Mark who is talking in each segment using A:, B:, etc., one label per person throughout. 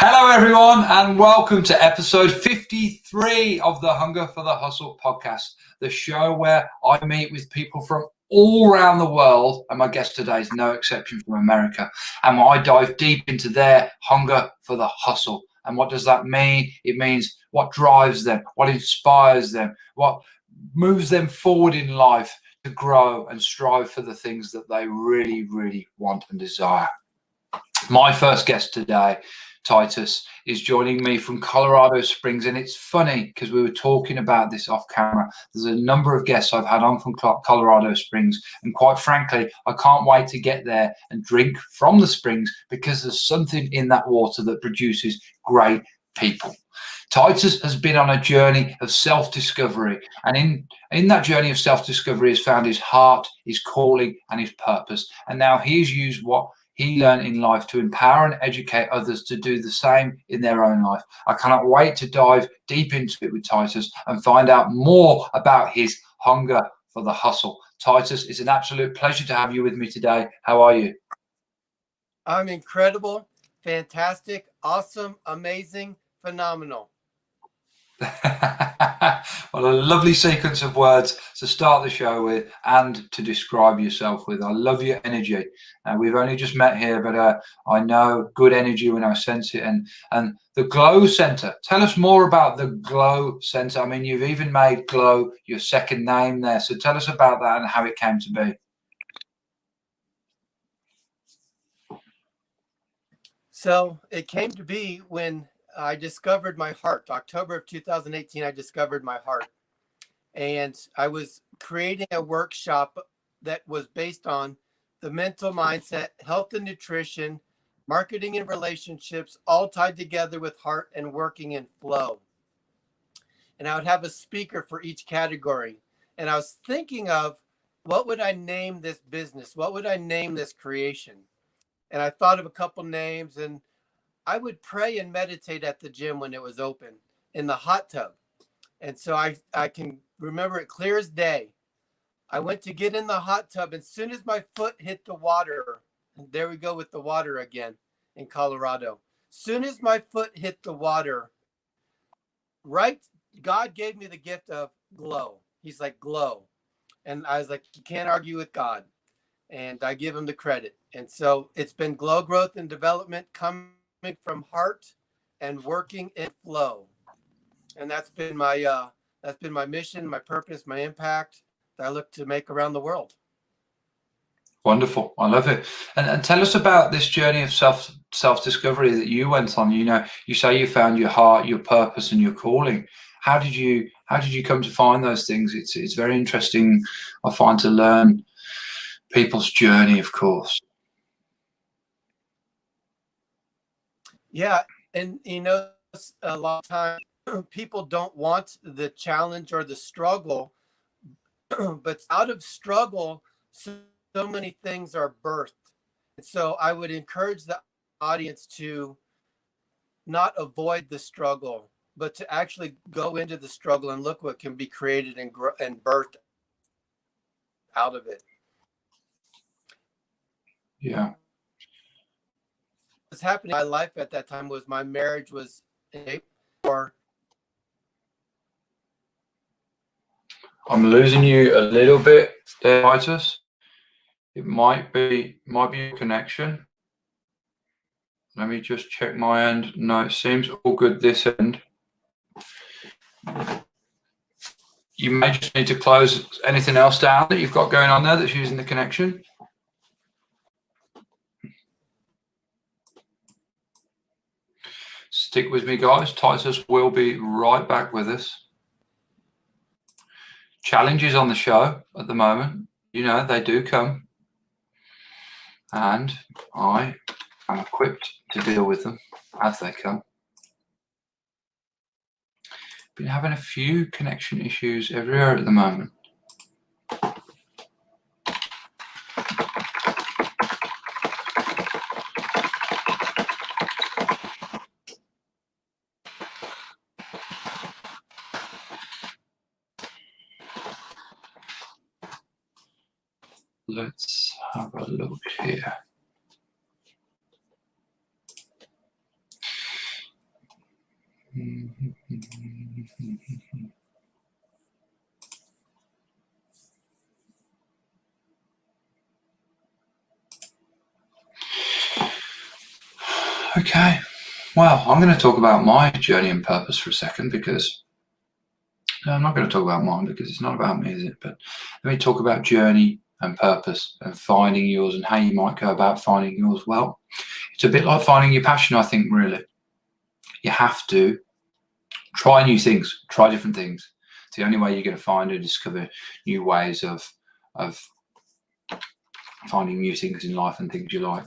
A: Hello, everyone, and welcome to episode 53 of the Hunger for the Hustle podcast, the show where I meet with people from all around the world, and my guest today is no exception from America, and I dive deep into their hunger for the hustle. And what does that mean? It means what drives them, what inspires them, what moves them forward in life to grow and strive for the things that they really, really want and desire. My first guest today, Titus, is joining me from Colorado Springs, and it's funny because we were talking about this off camera. There's a number of guests I've had on from Colorado Springs, and quite frankly, I can't wait to get there and drink from the springs because there's something in that water that produces great people. Titus has been on a journey of self-discovery, and in that journey of self-discovery has found his heart, his calling, and his purpose. And now he's used what he learned in life to empower and educate others to do the same in their own life. I cannot wait to dive deep into it with Titus and find out more about his hunger for the hustle. Titus, it's an absolute pleasure to have you with me today. How are you?
B: I'm incredible, fantastic, awesome, amazing, phenomenal.
A: Well, a lovely sequence of words to start the show with and to describe yourself with. I love your energy. We've only just met here, but I know good energy when I sense it. And the Glow Center, tell us more about the Glow Center. I mean, you've even made Glow your second name there. So tell us about that and how it came to be.
B: So it came to be when I discovered my heart. October of 2018, I discovered my heart. And I was creating a workshop that was based on the mental mindset, health and nutrition, marketing and relationships, all tied together with heart and working in flow. And I would have a speaker for each category. And I was thinking of, what would I name this business? What would I name this creation? And I thought of a couple names, and I would pray and meditate at the gym when it was open in the hot tub. And so I can remember it clear as day. I went to get in the hot tub, and as soon as my foot hit the water, and there we go with the water again in Colorado. Soon as my foot hit the water, right, God gave me the gift of glow. He's like, glow. And I was like, you can't argue with God. And I give him the credit. And so it's been glow, growth, and development coming from heart and working in flow. And that's been my mission, my purpose, my impact that I look to make around the world.
A: Wonderful. I love it. And tell us about this journey of self-discovery that you went on. You know, you say you found your heart, your purpose, and your calling. How did you come to find those things? It's very interesting, I find, to learn people's journey, of course.
B: Yeah. And you know, a lot of times people don't want the challenge or the struggle, but out of struggle, so many things are birthed. And so I would encourage the audience to not avoid the struggle, but to actually go into the struggle and look what can be created and birthed out of it.
A: Yeah.
B: What's happening in my life at that time was my marriage was or
A: I'm losing you a little bit there, Titus. It might be a connection. Let me just check my end. No, it seems all good this end. You may just need to close anything else down that you've got going on there that's using the connection. Stick with me, guys. Titus will be right back with us. Challenges on the show at the moment, you know, they do come. And I am equipped to deal with them as they come. Been having a few connection issues everywhere at the moment. Let's have a look here. Okay, well, I'm going to talk about my journey and purpose for a second, because I'm not going to talk about mine because it's not about me, is it? But let me talk about journey and purpose and finding yours and how you might go about finding yours. Well, it's a bit like finding your passion, I think, really. You have to try new things, try different things. It's the only way you're going to find and discover new ways of finding new things in life and things you like.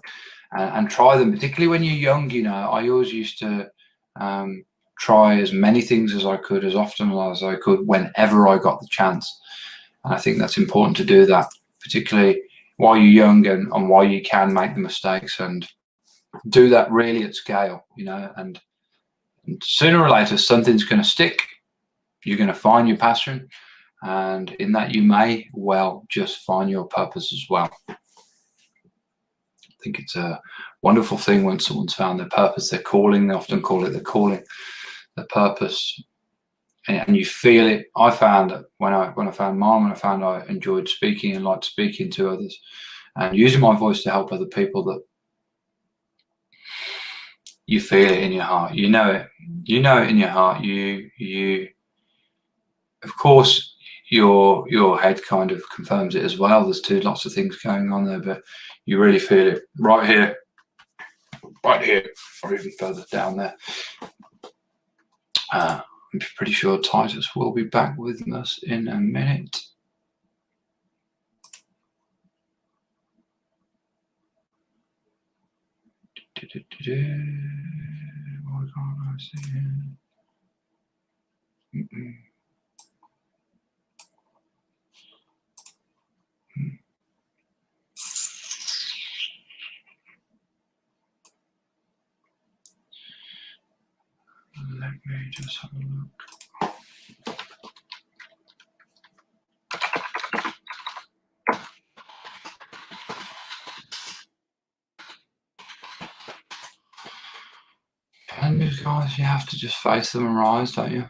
A: And try them, particularly when you're young. You know, I always used to try as many things as I could, as often as I could, whenever I got the chance. And I think that's important to do that, particularly while you're young and while you can make the mistakes, and do that really at scale, you know. And sooner or later, something's going to stick. You're going to find your passion, and in that you may well just find your purpose as well. I think it's a wonderful thing when someone's found their purpose, their calling. They often call it their calling, their purpose, and you feel it. I found that when I found mine, when I found I enjoyed speaking and liked speaking to others and using my voice to help other people, that you feel it in your heart. You know it in your heart. You of course, your head kind of confirms it as well. There's lots of things going on there, but you really feel it right here, or even further down there. I'm pretty sure Titus will be back with us in a minute. Why can't I see him? Let me just have a look. And these guys, you have to just face them and rise, don't you?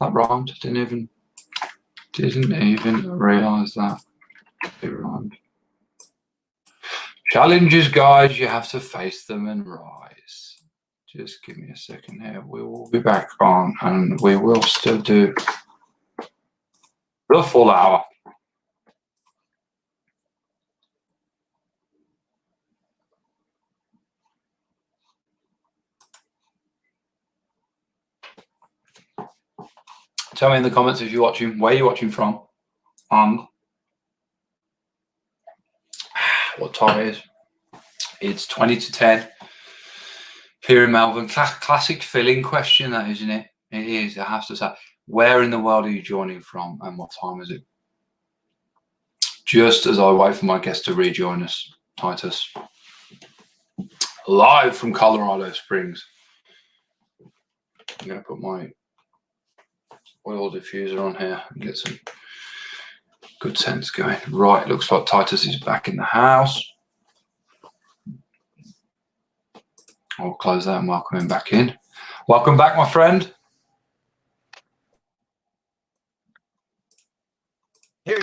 A: That rhymed. Didn't even realise that it rhymed. Challenges, guys, you have to face them and rise. Just give me a second here. We will be back on, and we will still do the full hour. Tell me in the comments if you're watching, where you're watching from, and what time it is. It's 20 to 10 here in Melbourne. Classic filling question, that, isn't it? It is. I have to say, where in the world are you joining from, and what time is it? Just as I wait for my guest to rejoin us, Titus, live from Colorado Springs. I'm going to put my oil diffuser on here and get some good sense going. Right, looks like Titus is back in the house. I'll close that and welcome him back in. Welcome back, my friend.
B: Here,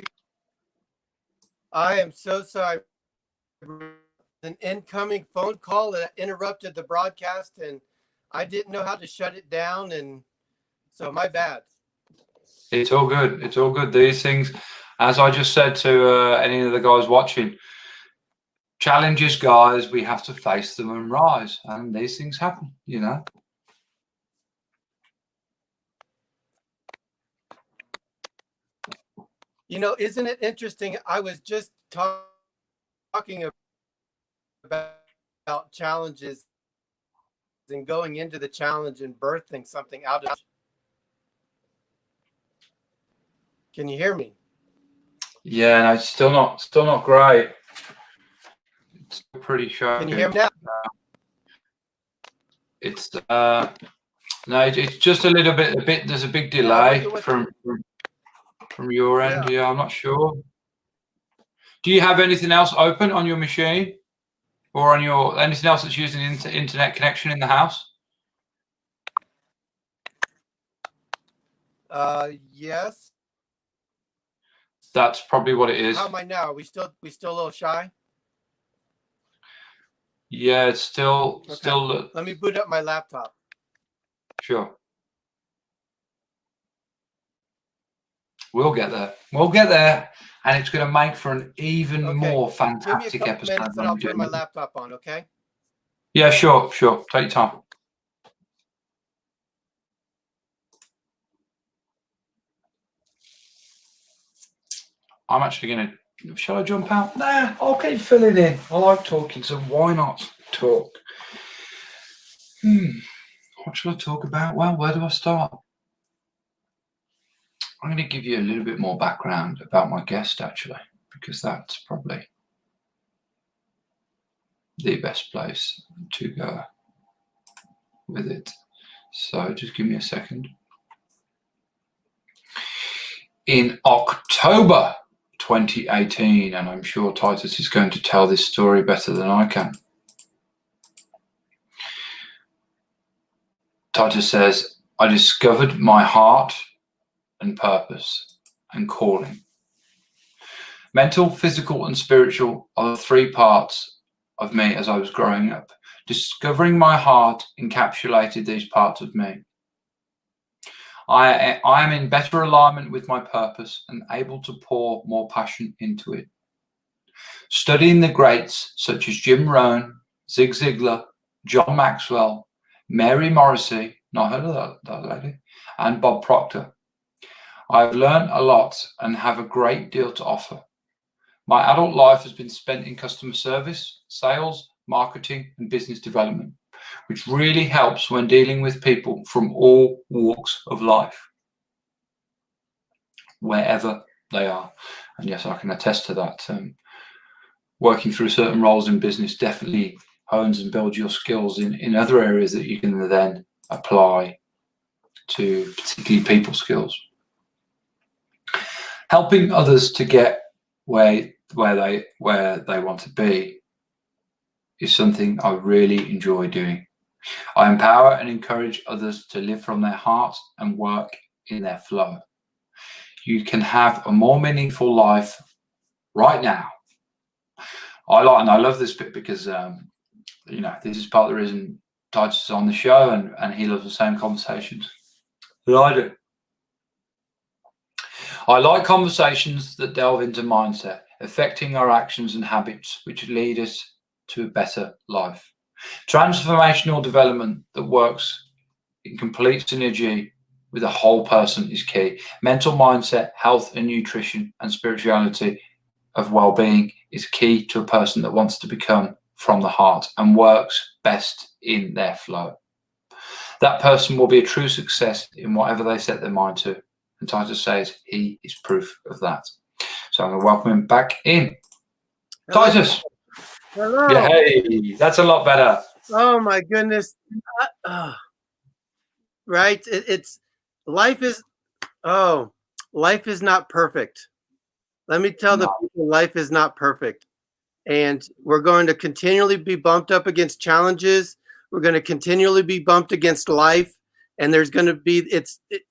B: I am so sorry. An incoming phone call that interrupted the broadcast, and I didn't know how to shut it down, and so my bad.
A: It's all good. It's all good. These things, as I just said to any of the guys watching, challenges, guys, we have to face them and rise, and these things happen, you know.
B: You know, isn't it interesting? I was just talking about challenges and going into the challenge and birthing something out of. Can you hear me?
A: Yeah, no, it's still not great. It's pretty sharp.
B: Can you hear me now?
A: It's no, it's just a little bit. There's a big delay from your end. Yeah, I'm not sure. Do you have anything else open on your machine, or on your anything else that's using internet connection in the house?
B: Yes.
A: That's probably what it is.
B: How am I now? Are we still a little shy?
A: Yeah, it's still
B: Okay.
A: still.
B: Let me boot up my laptop.
A: Sure. We'll get there. We'll get there, and it's going to make for an even more
B: Give me a
A: fantastic
B: couple
A: episode.
B: minutes and I'll turn my laptop on, okay?
A: Yeah, sure. Take your time. I'm actually going to. Shall I jump out? Nah, I'll keep filling in. I like talking, so why not talk? What should I talk about? Well, where do I start? I'm going to give you a little bit more background about my guest, actually, because that's probably the best place to go with it. So just give me a second. In October 2018, and I'm sure Titus is going to tell this story better than I can. Titus says, I discovered my heart and purpose and calling. Mental, physical, and spiritual are the three parts of me as I was growing up. Discovering my heart encapsulated these parts of me. I am in better alignment with my purpose and able to pour more passion into it. Studying the greats such as Jim Rohn, Zig Ziglar, John Maxwell, Mary Morrissey, not heard of that lady, and Bob Proctor, I've learned a lot and have a great deal to offer. My adult life has been spent in customer service, sales, marketing, and business development, which really helps when dealing with people from all walks of life, wherever they are. And yes, I can attest to that. Working through certain roles in business definitely hones and builds your skills in other areas that you can then apply to particularly people skills. Helping others to get where they want to be is something I really enjoy doing. I empower and encourage others to live from their heart and work in their flow. You can have a more meaningful life right now. I love this bit because this is part of the reason Titus is on the show, and he loves the same conversations that I do. I like conversations that delve into mindset, affecting our actions and habits, which lead us to a better life. Transformational development that works in complete synergy with the whole person is key. Mental mindset, health and nutrition, and spirituality of well-being is key to a person that wants to become from the heart and works best in their flow. That person will be a true success in whatever they set their mind to. And Titus says he is proof of that. So I'm going to welcome him back in. Hello. Titus.
B: Hello.
A: Yeah, hey, that's a lot better.
B: Oh my goodness. Right? Life is not perfect. Let me tell the people, life is not perfect. And we're going to continually be bumped up against challenges. We're going to continually be bumped against life. And there's going to be,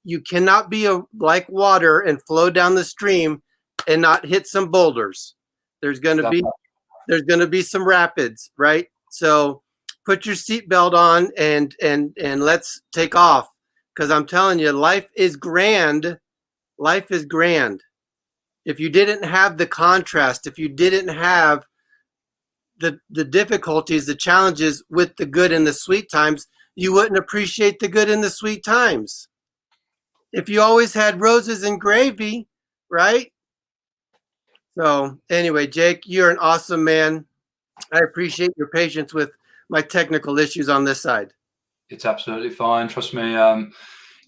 B: you cannot be like water and flow down the stream and not hit some boulders. There's going to be some rapids, right? So put your seatbelt on and let's take off. Because I'm telling you, life is grand. Life is grand. If you didn't have the contrast, if you didn't have the difficulties, the challenges with the good and the sweet times, you wouldn't appreciate the good and the sweet times. If you always had roses and gravy, right? So anyway, Jake, you're an awesome man. I appreciate your patience with my technical issues on this side.
A: It's absolutely fine. Trust me.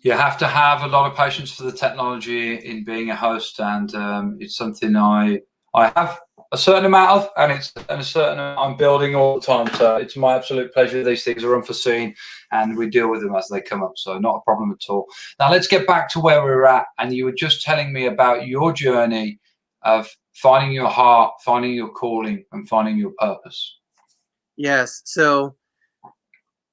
A: You have to have a lot of patience for the technology in being a host, and it's something I have a certain amount of, and it's a certain I'm building all the time. So it's my absolute pleasure. These things are unforeseen, and we deal with them as they come up. So not a problem at all. Now let's get back to where we were at, and you were just telling me about your journey of finding your heart, finding your calling, and finding your purpose.
B: Yes. So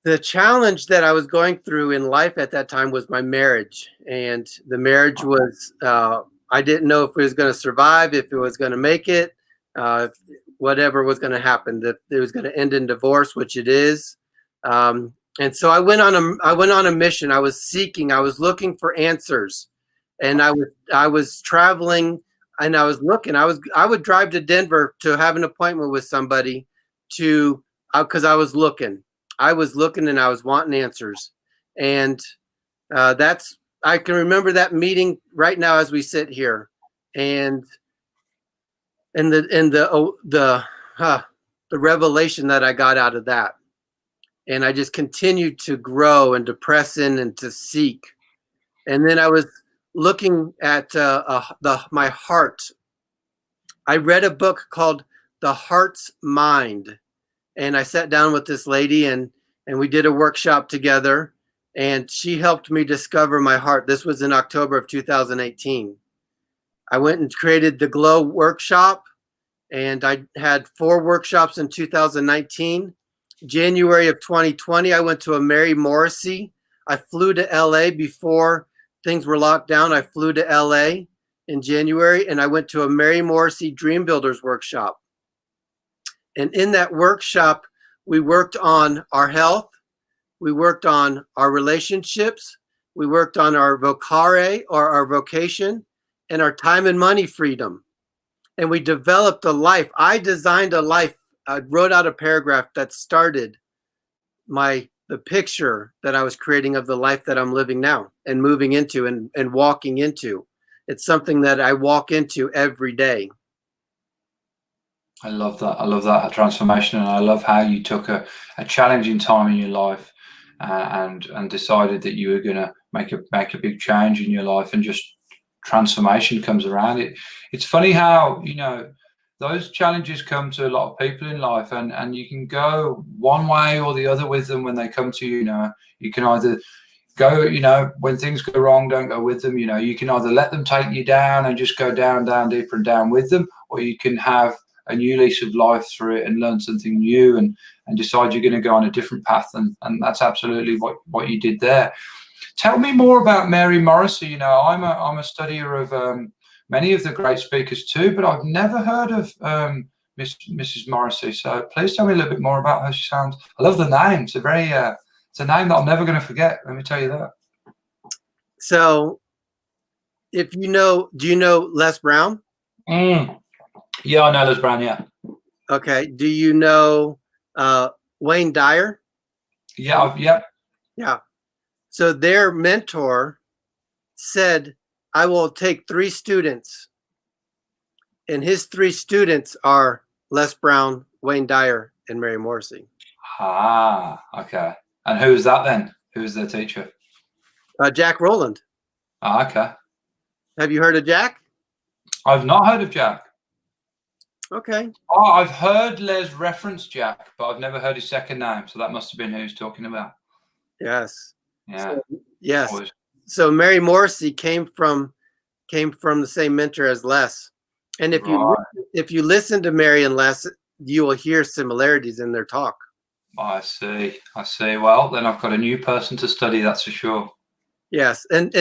B: The challenge that I was going through in life at that time was my marriage. And the marriage was, I didn't know if it was going to survive, if it was going to make it, whatever was going to happen, that it was going to end in divorce, which it is. And so I went on a mission. I was seeking, I was looking for answers. And I was traveling and I was looking. I would drive to Denver to have an appointment with somebody because I was looking. I was looking and I was wanting answers. And I can remember that meeting right now as we sit here. And the revelation that I got out of that. And I just continued to grow and to press in and to seek. And then I was looking at my heart. I read a book called The Heart's Mind. And I sat down with this lady and we did a workshop together. And she helped me discover my heart. This was in October of 2018. I went and created the Glow workshop. And I had 4 workshops in 2019. January of 2020, I went to a Mary Morrissey. I flew to LA before things were locked down. I flew to LA in January and I went to a Mary Morrissey Dream Builders workshop. And in that workshop, we worked on our health. We worked on our relationships. We worked on our vocare or our vocation and our time and money freedom. And we developed a life. I designed a life. I wrote out a paragraph that started the picture that I was creating of the life that I'm living now and moving into and walking into. It's something that I walk into every day.
A: I love that. I love that transformation, and I love how you took a challenging time in your life and decided that you were going to make a big change in your life, and just transformation comes around it. It's funny how, those challenges come to a lot of people in life, and you can go one way or the other with them when they come to you. You can either go, when things go wrong, don't go with them. You can either let them take you down and just go down, deeper and down with them, or you can have a new lease of life through it and learn something new and decide you're going to go on a different path. And that's absolutely what you did there. Tell me more about Mary Morrissey. I'm a studier of many of the great speakers too, but I've never heard of Mrs. Morrissey. So please tell me a little bit more about her. She sounds, I love the name. It's a name that I'm never going to forget. Let me tell you that.
B: So do you know Les Brown?
A: Yeah, I know Les Brown. Yeah.
B: Okay. Do you know Wayne Dyer?
A: Yeah.
B: Yeah. So their mentor said, I will take 3 students. And his 3 students are Les Brown, Wayne Dyer, and Mary Morrissey.
A: Ah, okay. And who is that then? Who is their teacher?
B: Jack Rowland.
A: Ah, okay.
B: Have you heard of Jack?
A: I've not heard of Jack.
B: Okay.
A: Oh, I've heard Les reference Jack, but I've never heard his second name. So that must have been who he's talking about.
B: Yes.
A: Yeah.
B: Yes.
A: Always.
B: So Mary Morrissey came from the same mentor as Les. And if you listen to Mary and Les, you will hear similarities in their talk.
A: I see. Well, then I've got a new person to study, that's for sure.
B: Yes. And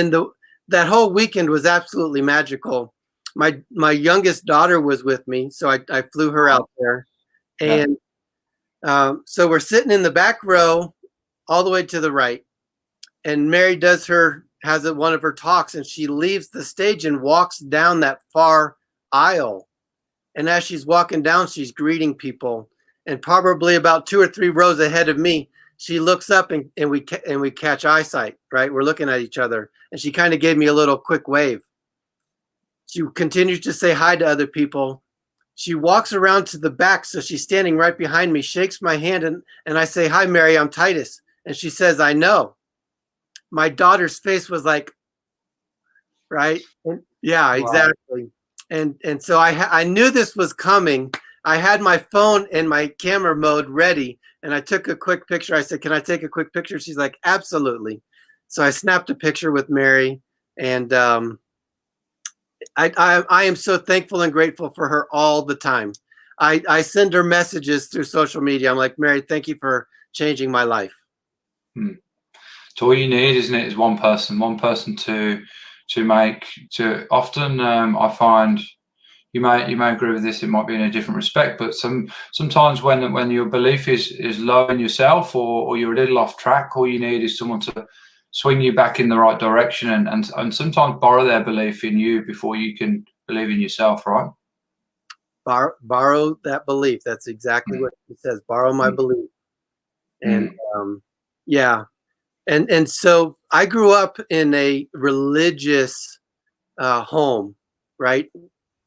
B: that whole weekend was absolutely magical. My youngest daughter was with me, so I flew her out there. And so we're sitting in the back row all the way to the right. And Mary has one of her talks, and she leaves the stage and walks down that far aisle. And as she's walking down, she's greeting people. And probably about 2 or 3 rows ahead of me, she looks up and we catch eyesight, right? We're looking at each other. And she kind of gave me a little quick wave. She continues to say hi to other people. She walks around to the back, so she's standing right behind me, shakes my hand, and I say, hi, Mary, I'm Titus. And she says, I know. My daughter's face was like, right? Yeah, wow. Exactly. And so I knew this was coming. I had my phone in my camera mode ready, and I took a quick picture. I said, can I take a quick picture? She's like, absolutely. So I snapped a picture with Mary, and I am so thankful and grateful for her all the time. I send her messages through social media. I'm like, Mary, thank you for changing my life.
A: Hmm. So all you need, isn't it, is one person to make to. Often, I find you may agree with this. It might be in a different respect, but sometimes when your belief is low in yourself, or you're a little off track, all you need is someone to swing you back in the right direction, and sometimes borrow their belief in you before you can believe in yourself. Right?
B: Borrow that belief. That's exactly what it says. Borrow my belief. And yeah. And so I grew up in a religious home, right?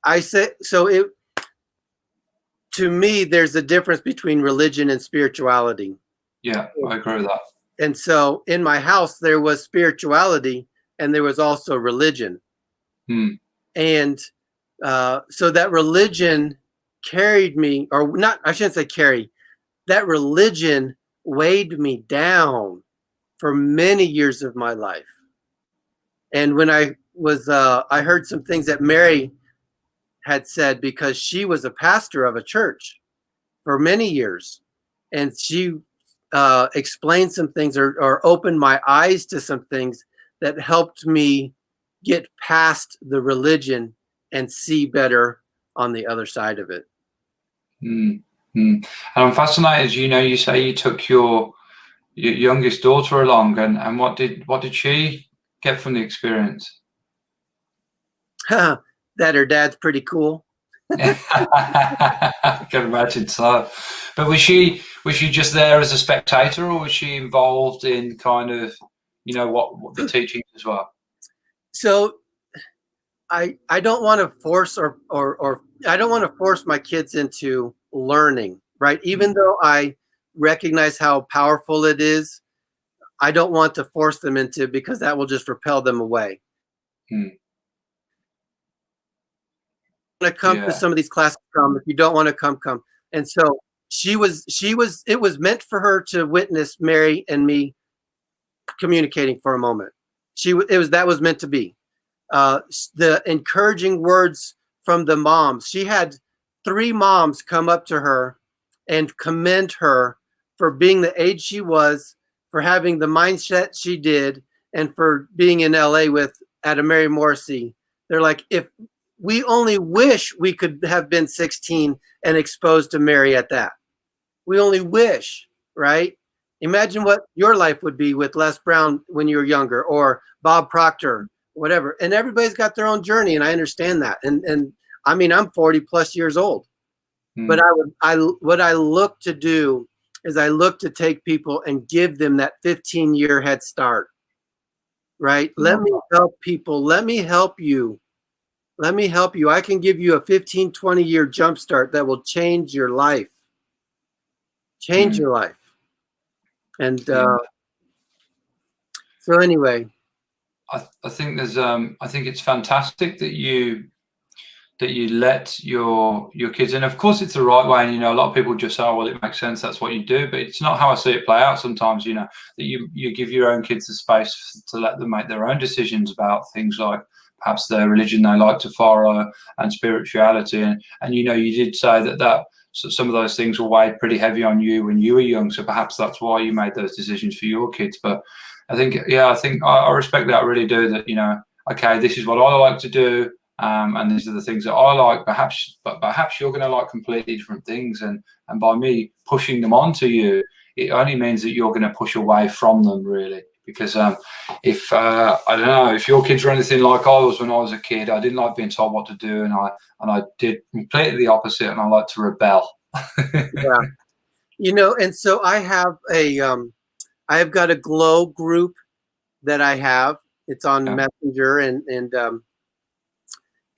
B: I say so. It to me, there's a difference between religion and spirituality.
A: Yeah, I agree with that.
B: And so in my house, there was spirituality and there was also religion. And so that religion carried me, or not, I shouldn't say carry, that religion weighed me down for many years of my life. And when I was, I heard some things that Mary had said, because she was a pastor of a church for many years. And she explained some things, or opened my eyes to some things that helped me get past the religion and see better on the other side of it.
A: And I'm fascinated. You say you took your youngest daughter along, and what did she get from the experience?
B: That her dad's pretty cool.
A: I can imagine so. But was she just there as a spectator, or was she involved in kind of, what the teaching as well?
B: So I don't want to force or I don't want to force my kids into learning, right? Even though I recognize how powerful it is, I don't want to force them into, because that will just repel them away. Want to come to some of these classes, come. If you don't want to come. And so it was meant for her to witness Mary and me communicating for a moment. That was meant to be. The encouraging words from the moms. She had 3 moms come up to her and commend her for being the age she was, for having the mindset she did, and for being in LA at a Mary Morrissey. They're like, if we only wish we could have been 16 and exposed to Mary at that. We only wish, right? Imagine what your life would be with Les Brown when you were younger, or Bob Proctor, whatever. And everybody's got their own journey, and I understand that. And I mean, I'm 40 plus years old. But what I look to do is I look to take people and give them that 15-year head start, right? Let me help people. Let me help you. Let me help you. I can give you a 15, 20-year jump start that will change your life. Change your life. And so anyway.
A: I think I think it's fantastic that you let your kids in. Of course, it's the right way, and a lot of people just say, "Oh, well, it makes sense. That's what you do." But it's not how I see it play out. Sometimes, that you give your own kids the space to let them make their own decisions about things like perhaps their religion they like to follow and spirituality. And you did say that so some of those things were weighed pretty heavy on you when you were young. So perhaps that's why you made those decisions for your kids. But I think I respect that. I really do. That okay, this is what I like to do. And these are the things that I like. But perhaps you're going to like completely different things, and by me pushing them onto you, it only means that you're going to push away from them, really. Because if I don't know, if your kids were anything like I was when I was a kid, I didn't like being told what to do, and I did completely the opposite, and I like to rebel.
B: Yeah, and so I have got a Glow group that I have. It's on Messenger,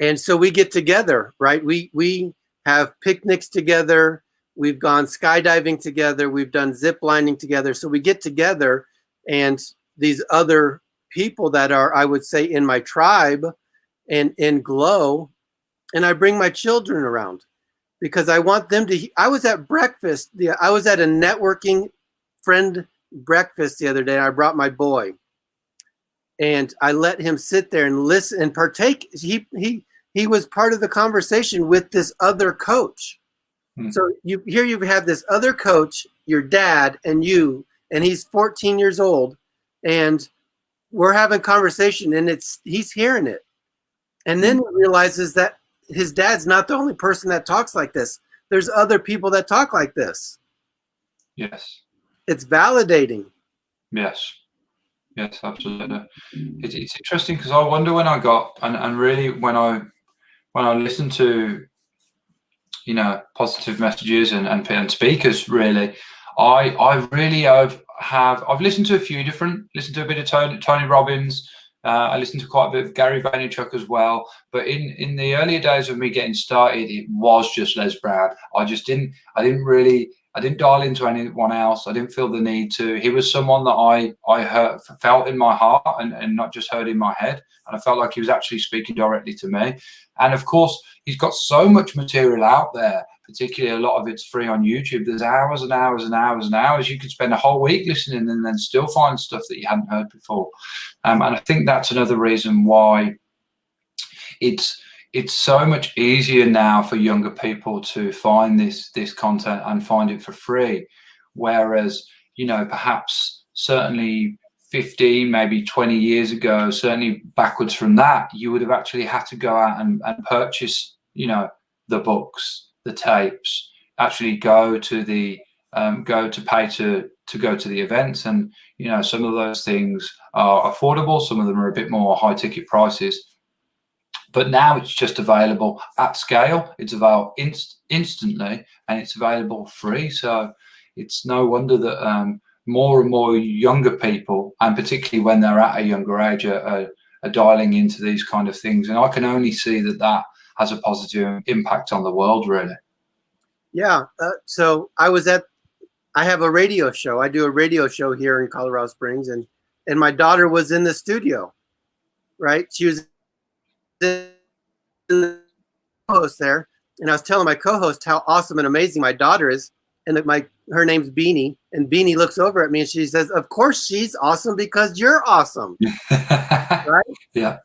B: and so we get together, right? We have picnics together. We've gone skydiving together. We've done zip lining together. So we get together, and these other people that are, I would say, in my tribe and in Glow, and I bring my children around because I want them to. I was at breakfast. I was at a networking friend breakfast the other day. I brought my boy, and I let him sit there and listen and partake. He was part of the conversation with this other coach. So you have this other coach, your dad, and you, and he's 14 years old, and we're having conversation, and he's hearing it. And then he realizes that his dad's not the only person that talks like this. There's other people that talk like this.
A: Yes.
B: It's validating.
A: Yes. Yes, absolutely. It's interesting because I wonder when I got, and really when I listen to, you know, positive messages and speakers, really, I really have I've listened to a few different, listened to a bit of Tony Robbins. I listened to quite a bit of Gary Vaynerchuk as well. But in the earlier days of me getting started, it was just Les Brown. I didn't dial into anyone else. I didn't feel the need to. He was someone that I felt in my heart and not just heard in my head. And I felt like he was actually speaking directly to me. And of course, he's got so much material out there, particularly a lot of it's free on YouTube. There's hours and hours and hours and hours. You could spend a whole week listening and then still find stuff that you hadn't heard before. And I think that's another reason why it's so much easier now for younger people to find this content and find it for free. Whereas, you know, perhaps certainly 15, maybe 20 years ago, certainly backwards from that, you would have actually had to go out and purchase, you know, the books, the tapes, actually go to the pay to go to the events. And, you know, some of those things are affordable. Some of them are a bit more high ticket prices. But now it's just available at scale. It's available instantly, and it's available free. So it's no wonder that more and more younger people, and particularly when they're at a younger age, are dialing into these kind of things. And I can only see that has a positive impact on the world, really.
B: Yeah. So I have a radio show. I do a radio show here in Colorado Springs, and my daughter was in the studio, right? She was the co-host there, and I was telling my co-host how awesome and amazing my daughter is, and that her name's Beanie, and Beanie looks over at me and she says, "Of course she's awesome because you're awesome." Right?
A: Yeah.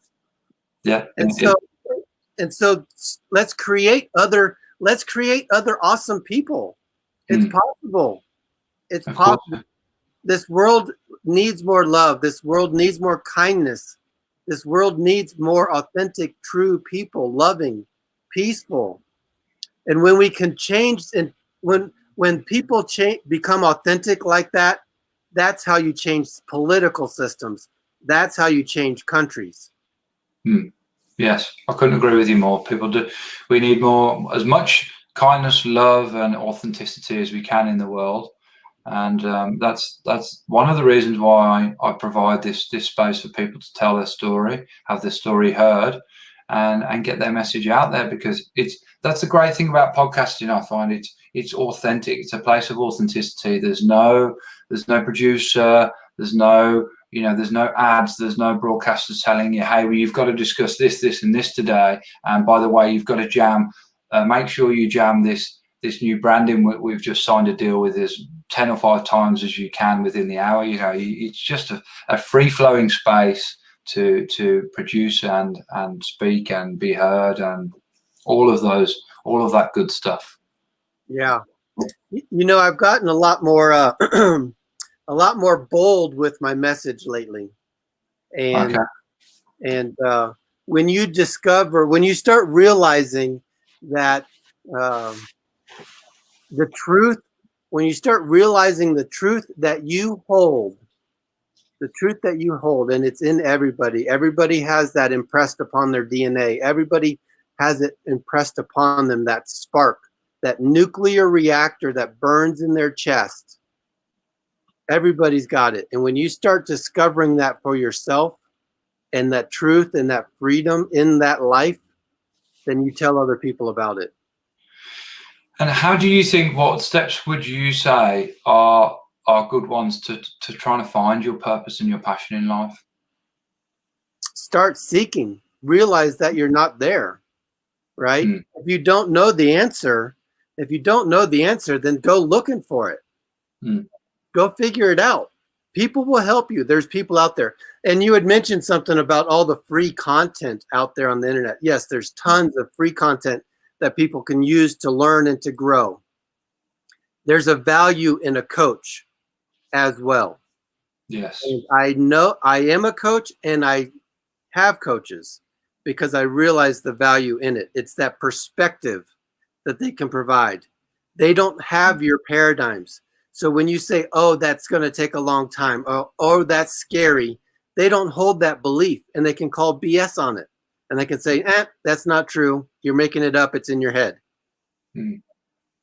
B: And so let's create other awesome people. It's possible. It's possible. This world needs more love. This world needs more kindness. This world needs more authentic, true people, loving, peaceful. And when we can change, and when people become authentic like that, that's how you change political systems. That's how you change countries.
A: Yes, I couldn't agree with you more. We need more, as much kindness, love, and authenticity as we can in the world. And that's one of the reasons why I provide this space for people to tell their story, have their story heard, and get their message out there. Because that's the great thing about podcasting. I find it's authentic. It's a place of authenticity. There's no producer. There's no ads. There's no broadcasters telling you, hey, well, you've got to discuss this and this today. And by the way, you've got to jam. Make sure you jam this new branding we've just signed a deal with as 10 or 5 times as you can within the hour. You know, it's just a free flowing space to produce and speak and be heard and all of that good stuff.
B: Yeah. You know, I've gotten a lot more bold with my message lately. And when you start realizing that the truth, when you start realizing the truth that you hold, and it's in everybody has that impressed upon their DNA. Everybody has it impressed upon them, that spark, that nuclear reactor that burns in their chest. Everybody's got it. And when you start discovering that for yourself, and that truth and that freedom in that life, then you tell other people about it.
A: And how do you think, what steps would you say are good ones to trying to find your purpose and your passion in life?
B: Start seeking. Realize that you're not there, right? If you don't know the answer, then go looking for it. Go figure it out. People will help you. There's people out there. And you had mentioned something about all the free content out there on the internet. Yes, there's tons of free content that people can use to learn and to grow. There's a value in a coach. as well.
A: Yes.
B: And I know I am a coach and I have coaches because I realize the value in it. It's that perspective that they can provide. They don't have your paradigms. So when you say, oh, that's going to take a long time, oh, that's scary, they don't hold that belief and they can call BS on it. And they can say, that's not true. You're making it up. It's in your head.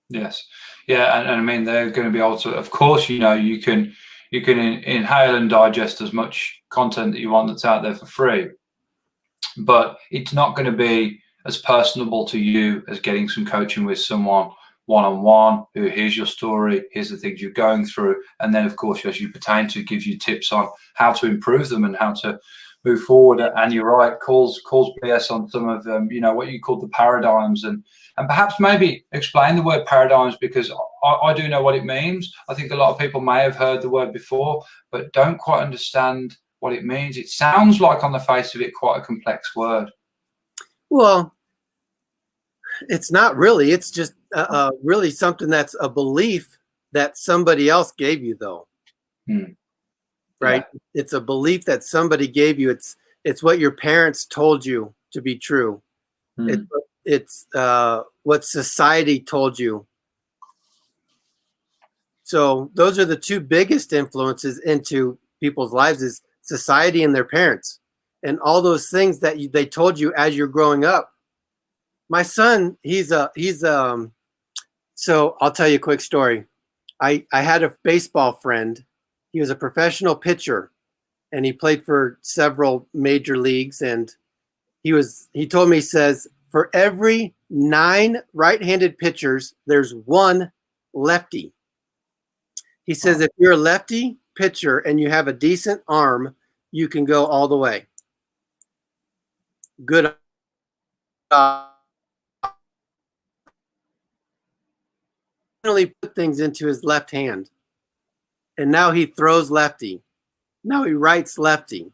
A: Yes. Yeah. And I mean, they're going to be able to, of course, you can inhale and digest as much content that you want that's out there for free, but it's not going to be as personable to you as getting some coaching with someone one-on-one who hears your story, here's the things you're going through, and then of course, as you pertain to, gives you tips on how to improve them and how to move forward. And you're right, calls BS on some of them, what you call the paradigms, and perhaps maybe explain the word paradigms, because I do know what it means. I think a lot of people may have heard the word before, but don't quite understand what it means. It sounds like on the face of it quite a complex word.
B: Well, it's not really. It's just really something that's a belief that somebody else gave you, though. Right? Yeah. It's a belief that somebody gave you. It's what your parents told you to be true. It's what society told you. So those are the two biggest influences into people's lives: is society and their parents, and all those things that they told you as you're growing up. My son, so I'll tell you a quick story. I had a baseball friend. He was a professional pitcher and he played for several major leagues. And he told me, he says, for every 9 right-handed pitchers, there's 1 lefty. He says, if you're a lefty pitcher and you have a decent arm, you can go all the way. Good. Put things into his left hand, and now he throws lefty. Now he writes lefty.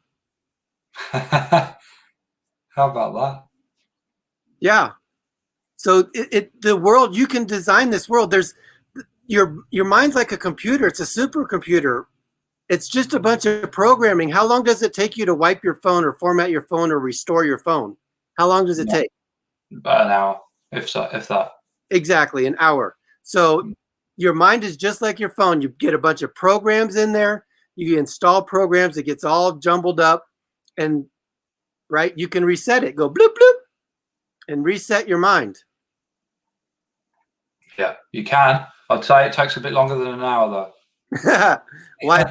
A: How about that?
B: Yeah. So the world, you can design this world. There's your mind's like a computer. It's a supercomputer. It's just a bunch of programming. How long does it take you to wipe your phone or format your phone or restore your phone? How long does it take?
A: About an hour, if that.
B: Exactly, an hour. So your mind is just like your phone. You get a bunch of programs in there. You install programs. It gets all jumbled up. And, right, you can reset it. Go bloop, bloop, and reset your mind.
A: Yeah, you can. I'd say it takes a bit longer than an hour, though.
B: Why?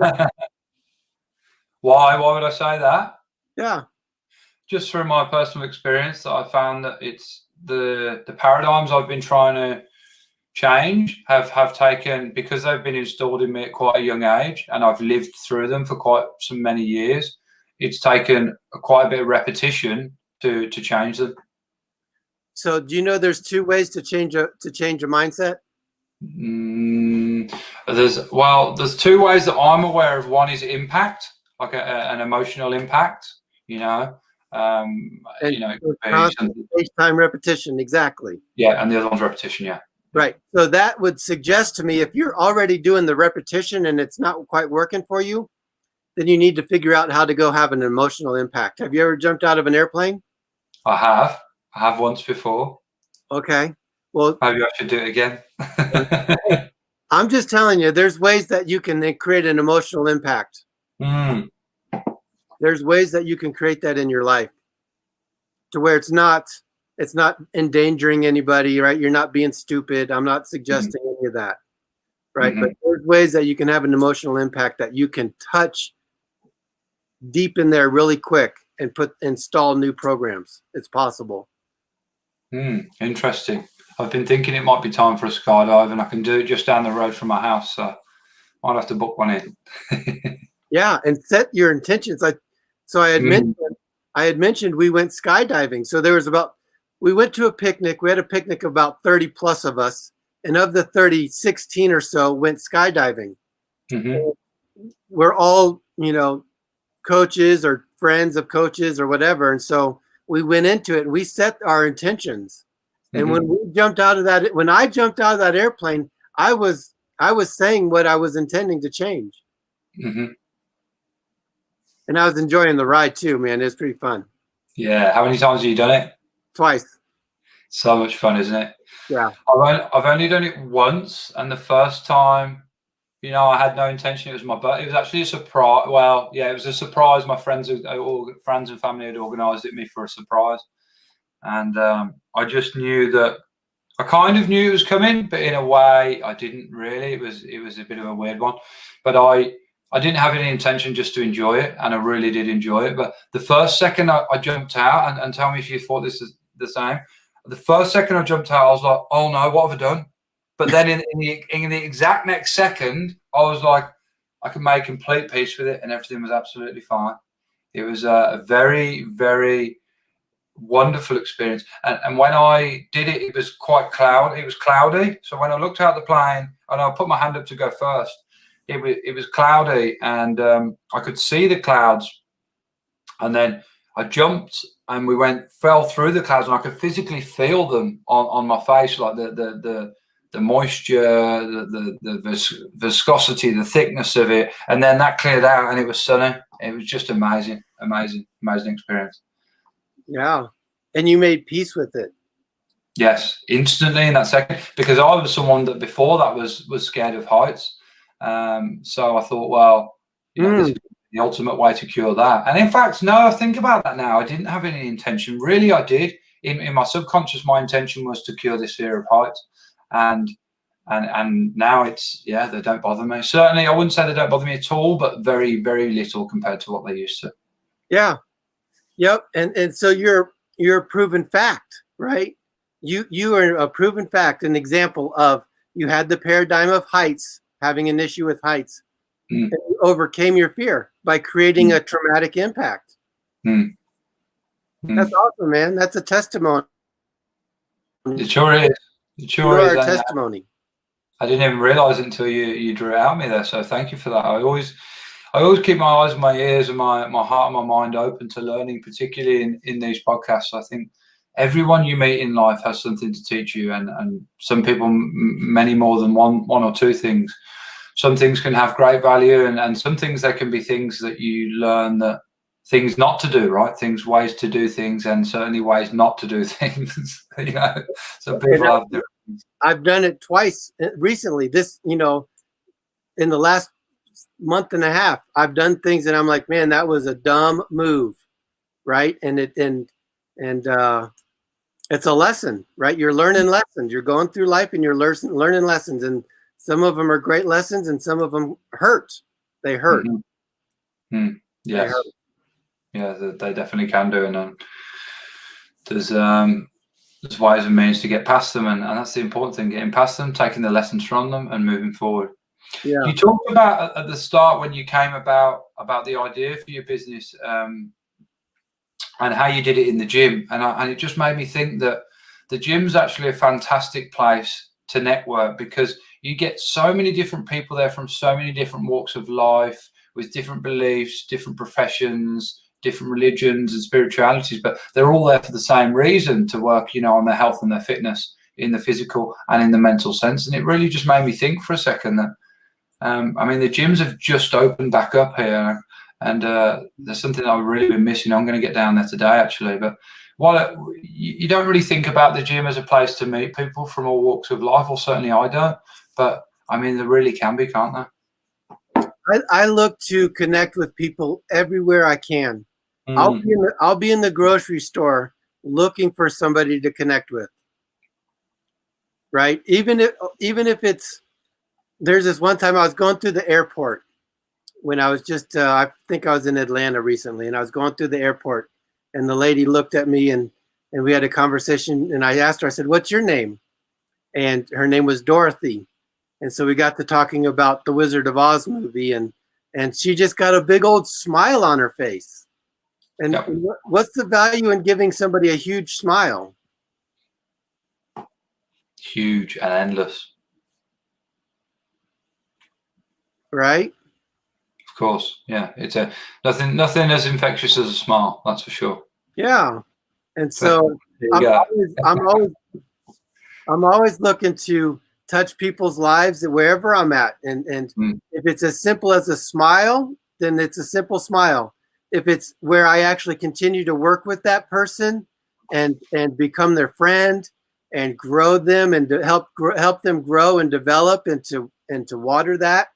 A: Why would I say that?
B: Yeah.
A: Just through my personal experience, that I found that it's the paradigms I've been trying to change have taken, because they've been installed in me at quite a young age and I've lived through them for quite some many years. It's taken quite a bit of repetition to change them. So
B: do you know there's 2 ways to change a mindset?
A: There's 2 ways that I'm aware of. One is impact, like an emotional impact,
B: time repetition. Exactly.
A: Yeah. And the other one's repetition. Yeah.
B: Right. So that would suggest to me, if you're already doing the repetition and it's not quite working for you, then you need to figure out how to go have an emotional impact. Have you ever jumped out of an airplane?
A: I have once before.
B: Okay. Well,
A: maybe I should do it again.
B: I'm just telling you, there's ways that you can create an emotional impact. There's ways that you can create that in your life to where it's not endangering anybody, right? You're not being stupid. I'm not suggesting any of that, right? But there's ways that you can have an emotional impact that you can touch deep in there really quick and install new programs. It's possible.
A: Interesting. I've been thinking it might be time for a skydive, and I can do it just down the road from my house. So I'll have to book one in.
B: Yeah, and set your intentions. I had mentioned we went skydiving. So we went to a picnic. We had a picnic of about 30 plus of us, and of the 30, 16 or so went skydiving. We're all, coaches or friends of coaches or whatever, and so we went into it and we set our intentions. And when I jumped out of that airplane, I was saying what I was intending to change.
A: Mm-hmm.
B: And I was enjoying the ride too, man. It was pretty fun.
A: Yeah. How many times have you done it?
B: Twice.
A: So much fun, isn't it?
B: Yeah.
A: I've only done it once, and the first time, I had no intention. It was my birthday. It was actually a surprise. Well, yeah, it was a surprise. My friends and family had organised it me for a surprise, and I just knew that. I kind of knew it was coming, but in a way, I didn't really. It was a bit of a weird one, but I didn't have any intention, just to enjoy it, and I really did enjoy it. But the first second I jumped out, and tell me if you thought this is the same. The first second I jumped out, I was like, "Oh no, what have I done?" But then in the exact next second, I was like, I could make complete peace with it, and everything was absolutely fine. It was a very, very wonderful experience. And when I did it, it was quite cloudy. It was cloudy. So when I looked out the plane, and I put my hand up to go first, it was cloudy, and I could see the clouds. And then I jumped, and we fell through the clouds, and I could physically feel them on my face, like the moisture, the viscosity, the thickness of it. And then that cleared out, and it was sunny. It was just amazing experience.
B: Yeah. And you made peace with it.
A: Yes, instantly in that second, because I was someone that before that was scared of heights. So I thought, well, this is the ultimate way to cure that. And in fact, no, I think about that now. I didn't have any intention. Really, I did. In my subconscious, my intention was to cure this fear of heights. And now it's, they don't bother me. Certainly, I wouldn't say they don't bother me at all, but very, very little compared to what they used to.
B: Yeah. Yep. And so you're a proven fact, right? You are a proven fact, an example of you had the paradigm of heights, having an issue with heights, and you overcame your fear by creating a traumatic impact. That's awesome, man. That's a testimony.
A: It sure is. It sure is.
B: You are a testimony.
A: I didn't even realize it until you drew it out me there. So thank you for that. I always keep my eyes and my ears and my heart and my mind open to learning, particularly in these podcasts. I think everyone you meet in life has something to teach you, and some people many more than one or two things. Some things can have great value, and some things, there can be things that you learn, that things not to do, right? Ways to do things, and certainly ways not to do things. So people have different things.
B: I've done it twice recently. In the last month and a half, I've done things and I'm like, man, that was a dumb move, right? And it's a lesson, right? You're learning lessons. You're going through life and you're learning lessons, and some of them are great lessons, and some of them hurt. They hurt.
A: Yes. They hurt. Yeah, they definitely can do, and there's ways and means to get past them, and that's the important thing: getting past them, taking the lessons from them, and moving forward.
B: Yeah.
A: You talked about at the start, when you came about the idea for your business, and how you did it in the gym, and it just made me think that the gym's actually a fantastic place to network, because you get so many different people there from so many different walks of life, with different beliefs, different professions, different religions and spiritualities, but they're all there for the same reason: to work, on their health and their fitness, in the physical and in the mental sense. And it really just made me think for a second that, the gyms have just opened back up here, and there's something that I've really been missing. I'm going to get down there today, actually. But while you don't really think about the gym as a place to meet people from all walks of life, or certainly I don't, but there really can be, can't there?
B: I look to connect with people everywhere I can. I'll be in the grocery store looking for somebody to connect with, right? Even if it's, there's this one time I was going through the airport when I was just I think I was in Atlanta recently, and I was going through the airport, and the lady looked at me, and we had a conversation, and I asked her, I said, "What's your name?" And her name was Dorothy. And so we got to talking about the Wizard of Oz movie, and she just got a big old smile on her face. And what's the value in giving somebody a huge smile?
A: Huge and endless.
B: Right?
A: Of course. Yeah. It's nothing as infectious as a smile, that's for sure.
B: Yeah. And so I'm always looking to touch people's lives wherever I'm at. And if it's as simple as a smile, then it's a simple smile. If it's where I actually continue to work with that person and become their friend and grow them and to help them grow and develop and to water that,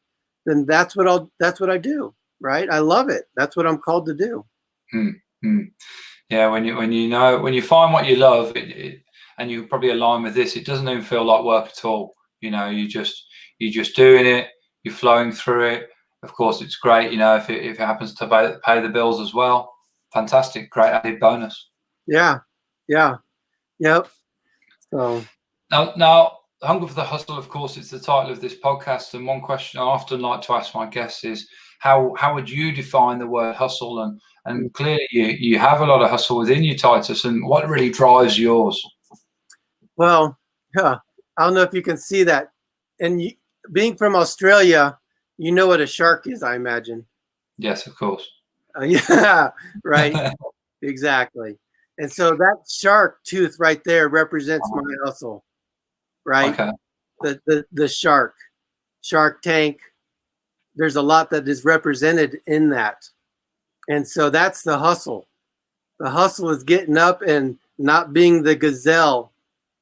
B: then that's what I do. Right? I love it. That's what I'm called to do.
A: Yeah, when you find what you love, and you probably align with this, it doesn't even feel like work at all. You know, you're just doing it. You're flowing through it. Of course, it's great. You know, if it happens to pay the bills as well, fantastic, great added bonus.
B: Yeah, yep. So
A: now, Hunger for the Hustle, of course, it's the title of this podcast. And one question I often like to ask my guests is, how would you define the word hustle? And clearly, you have a lot of hustle within you, Titus. And what really drives yours?
B: Well, I don't know if you can see that. And being from Australia, you know what a shark is, I imagine.
A: Yes, of course.
B: Yeah, right. Exactly. And so that shark tooth right there represents my hustle, right?
A: Okay.
B: The Shark Tank. There's a lot that is represented in that. And so that's the hustle. The hustle is getting up and not being the gazelle,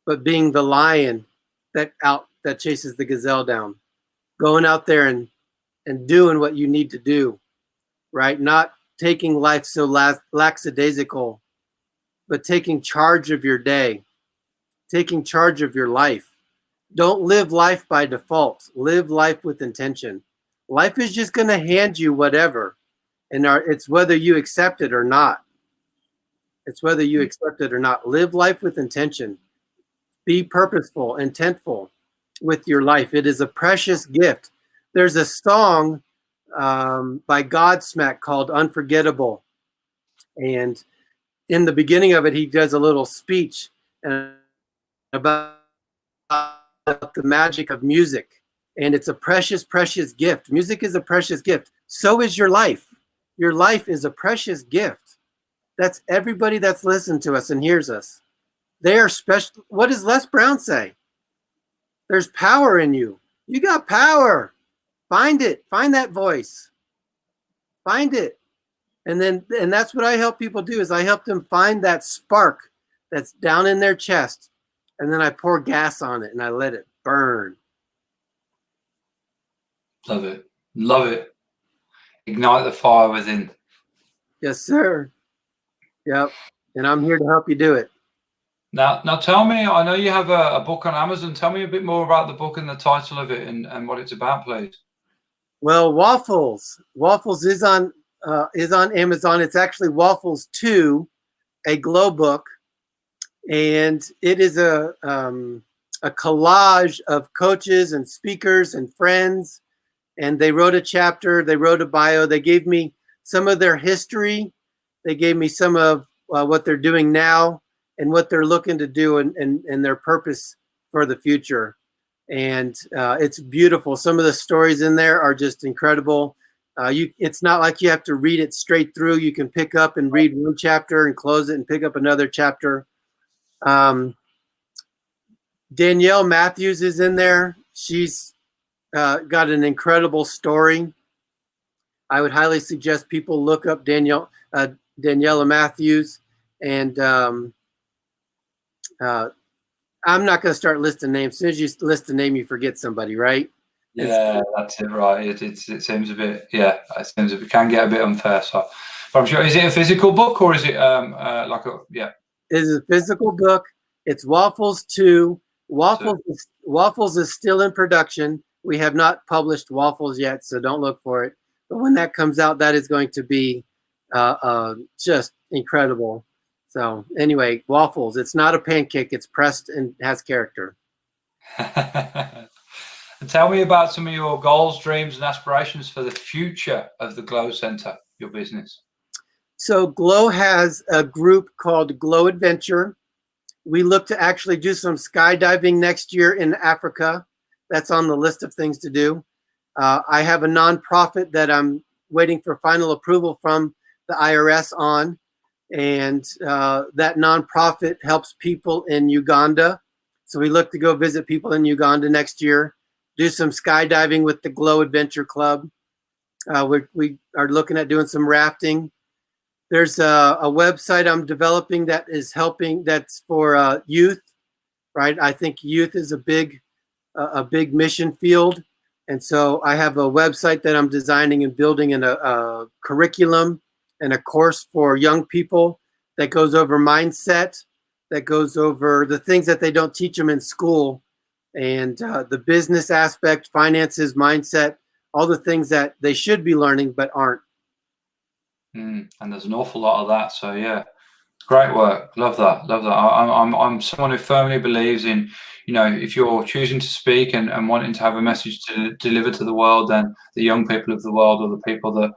B: but being the lion that chases the gazelle down. Going out there and doing what you need to do, right? Not taking life so lackadaisical, but taking charge of your day, taking charge of your life. Don't live life by default. Live life with intention. Life is just going to hand you whatever, and it's whether you accept it or not. It's whether you accept it or not. Live life with intention. Be purposeful, intentful with your life. It is a precious gift. There's a song by Godsmack called Unforgettable. And in the beginning of it, he does a little speech about the magic of music. And it's a precious, precious gift. Music is a precious gift. So is your life. Your life is a precious gift. That's everybody that's listened to us and hears us. They are special. What does Les Brown say? There's power in you. You got power. Find it. Find that voice. Find it. And that's what I help people do, is I help them find that spark that's down in their chest. And then I pour gas on it and I let it burn.
A: Love it. Love it. Ignite the fire within.
B: Yes, sir. Yep. And I'm here to help you do it.
A: Now tell me, I know you have a book on Amazon. Tell me a bit more about the book and the title of it and what it's about, please.
B: Well, Waffles is on Amazon. It's actually Waffles 2, a glow book, and it is a collage of coaches and speakers and friends, and they wrote a chapter, they wrote a bio, they gave me some of their history, they gave me some of what they're doing now and what they're looking to do and their purpose for the future. And it's beautiful. Some of the stories in there are just incredible. It's not like you have to read it straight through. You can pick up and read one chapter and close it and pick up another chapter. Danielle Matthews is in there. She's got an incredible story. I would highly suggest people look up Daniela Matthews. And I'm not going to start listing names. As soon as you list a name, you forget somebody, right?
A: Yeah, that's it, right. It seems a bit, it can get a bit unfair. So, but I'm sure, is it a physical book or is it
B: It is a physical book. It's Waffles 2. Waffles is still in production. We have not published Waffles yet, so don't look for it. But when that comes out, that is going to be just incredible. So anyway, Waffles, it's not a pancake. It's pressed and has character.
A: And tell me about some of your goals, dreams, and aspirations for the future of the Glow Center, your business.
B: So Glow has a group called Glow Adventure. We look to actually do some skydiving next year in Africa. That's on the list of things to do. I have a nonprofit that I'm waiting for final approval from the IRS on. And that nonprofit helps people in Uganda So we look to go visit people in Uganda next year, do some skydiving with the Glow Adventure Club. We are looking at doing some rafting. There's a website I'm developing that is helping, that's for youth, right? I think youth is a big mission field. And so I have a website that I'm designing and building in a curriculum and a course for young people that goes over mindset, that goes over the things that they don't teach them in school, and the business aspect, finances, mindset, all the things that they should be learning but aren't.
A: And there's an awful lot of that. So yeah, great work. Love that. Love that. I'm someone who firmly believes in, if you're choosing to speak and wanting to have a message to deliver to the world, then the young people of the world are the people that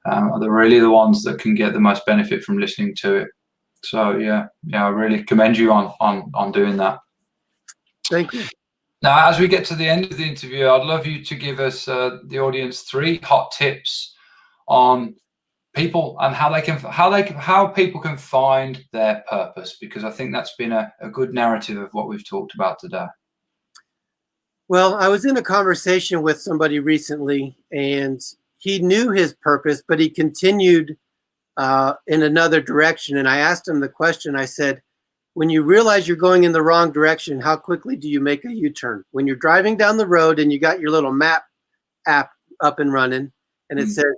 A: are really the ones that can get the most benefit from listening to it. So yeah, I really commend you on doing that.
B: Thank you.
A: Now, as we get to the end of the interview, I'd love you to give us, the audience, 3 hot tips on people and how people can find their purpose, because I think that's been a good narrative of what we've talked about today.
B: Well, I was in a conversation with somebody recently, and he knew his purpose, but he continued in another direction. And I asked him the question. I said, when you realize you're going in the wrong direction, how quickly do you make a U-turn? When you're driving down the road and you got your little map app up and running, and it says,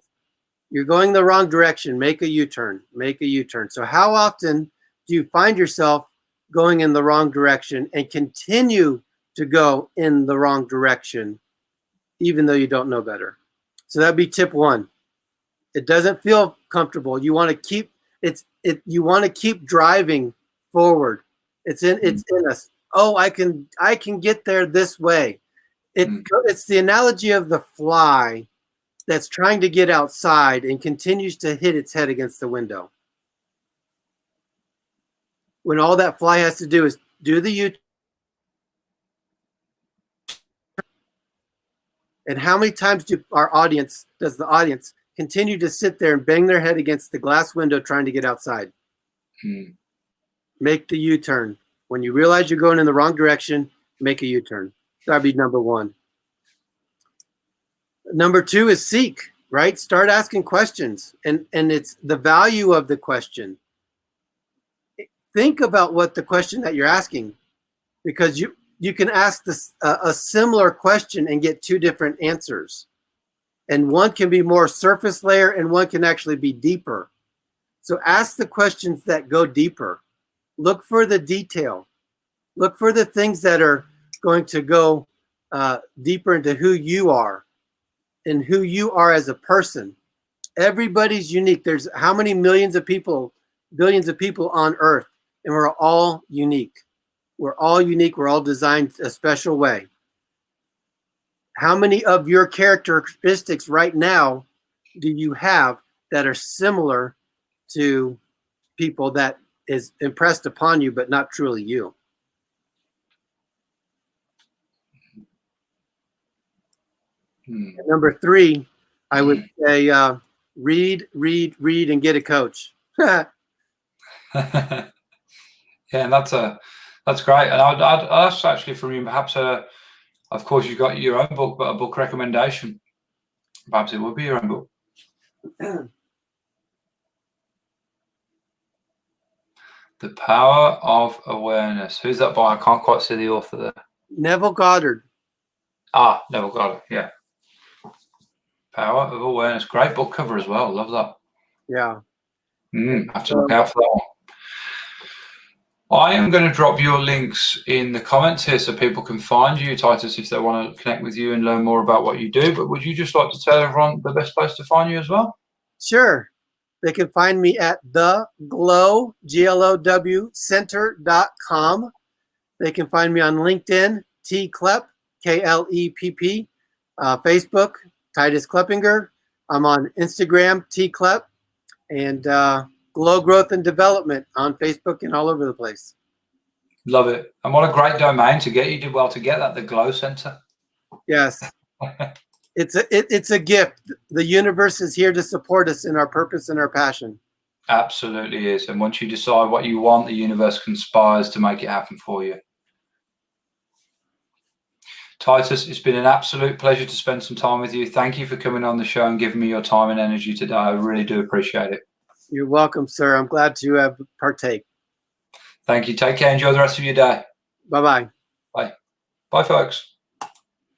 B: you're going the wrong direction, make a U-turn, make a U-turn. So how often do you find yourself going in the wrong direction and continue to go in the wrong direction, even though you don't know better? So that'd be tip 1. It doesn't feel comfortable. You want to keep you want to keep driving forward. It's in us. Oh, I can get there this way. It's the analogy of the fly that's trying to get outside and continues to hit its head against the window. When all that fly has to do is do the U-turn. And how many times does the audience continue to sit there and bang their head against the glass window trying to get outside? Make the U-turn. When you realize you're going in the wrong direction, make a U-turn. That'd be number 1. Number 2 is seek, right? Start asking questions, and it's the value of the question. Think about what the question that you're asking, because you can ask a similar question and get 2 different answers. And one can be more surface layer and one can actually be deeper. So ask the questions that go deeper. Look for the detail. Look for the things that are going to go deeper into who you are and who you are as a person. Everybody's unique. There's how many billions of people on earth, and we're all unique. We're all unique. We're all designed a special way. How many of your characteristics right now do you have that are similar to people that is impressed upon you, but not truly you? And number 3, I would say read, and get a coach.
A: Yeah, and that's great. And I'd ask actually from you, perhaps, of course, you've got your own book, but a book recommendation. Perhaps it would be your own book. The Power of Awareness. Who's that by? I can't quite see the author there.
B: Neville Goddard.
A: Neville Goddard, yeah. Power of Awareness. Great book cover as well. Love that.
B: Yeah.
A: I have to look out for that one. I am going to drop your links in the comments here so people can find you, Titus, if they want to connect with you and learn more about what you do. But would you just like to tell everyone the best place to find you as well?
B: Sure. They can find me at theglow, GLOW, center.com. They can find me on LinkedIn, T Klepp, KLEPP, Facebook, Titus Kleppinger. I'm on Instagram, T Klepp, and Glow Growth and Development on Facebook and all over the place.
A: Love it. And what a great domain to get. You did well to get that, the Glow Center.
B: Yes. It's a gift. The universe is here to support us in our purpose and our passion.
A: Absolutely is. And once you decide what you want, the universe conspires to make it happen for you. Titus, it's been an absolute pleasure to spend some time with you. Thank you for coming on the show and giving me your time and energy today. I really do appreciate it.
B: You're welcome, sir. I'm glad to partake.
A: Thank you. Take care. Enjoy the rest of your day.
B: Bye-bye.
A: Bye. Bye, folks.